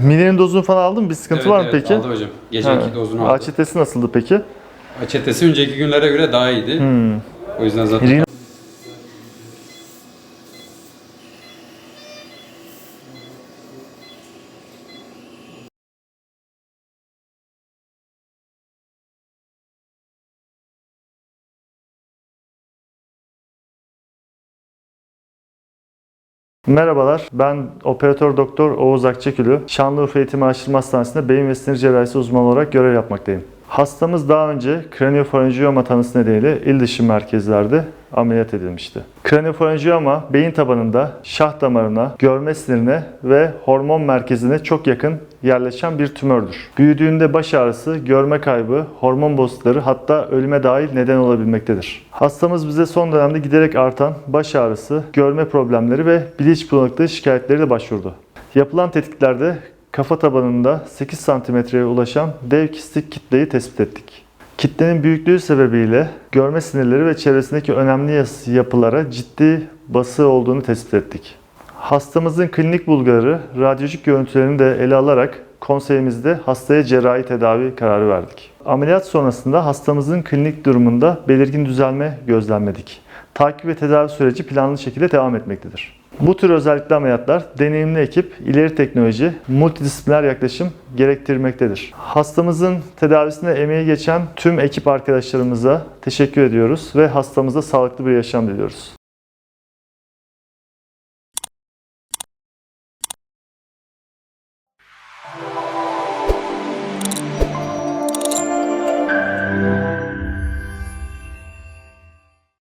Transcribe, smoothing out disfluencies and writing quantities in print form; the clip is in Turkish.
Mine'nin dozunu falan aldın mı? Bir sıkıntı var mı peki? Aldı hocam. Geceki dozunu aldı. AÇT'si nasıldı peki? AÇT'si önceki günlere göre daha iyiydi. O yüzden zaten... Merhabalar, ben operatör doktor Oğuz Akçakülü. Şanlıurfa Eğitim Araştırma Hastanesi'nde beyin ve sinir cerrahisi uzmanı olarak görev yapmaktayım. Hastamız daha önce kraniofaryngiyoma tanısı nedeniyle il dışı merkezlerde ameliyat edilmişti. Kraniofaryngiyoma beyin tabanında şah damarına, görme sinirine ve hormon merkezine çok yakın yerleşen bir tümördür. Büyüdüğünde baş ağrısı, görme kaybı, hormon bozuklukları hatta ölüme dahil neden olabilmektedir. Hastamız bize son dönemde giderek artan baş ağrısı, görme problemleri ve bilinç bulanıklığı şikayetleriyle başvurdu. Yapılan tetkiklerde kafa tabanında 8 santimetreye ulaşan dev kistik kitleyi tespit ettik. Kitlenin büyüklüğü sebebiyle görme sinirleri ve çevresindeki önemli yapılara ciddi bası olduğunu tespit ettik. Hastamızın klinik bulguları, radyolojik görüntülerini de ele alarak konseyimizde hastaya cerrahi tedavi kararı verdik. Ameliyat sonrasında hastamızın klinik durumunda belirgin düzelme gözlemledik. Takip ve tedavi süreci planlı şekilde devam etmektedir. Bu tür özellikle ameliyatlar deneyimli ekip, ileri teknoloji, multidisipliner yaklaşım gerektirmektedir. Hastamızın tedavisinde emeği geçen tüm ekip arkadaşlarımıza teşekkür ediyoruz ve hastamıza sağlıklı bir yaşam diliyoruz.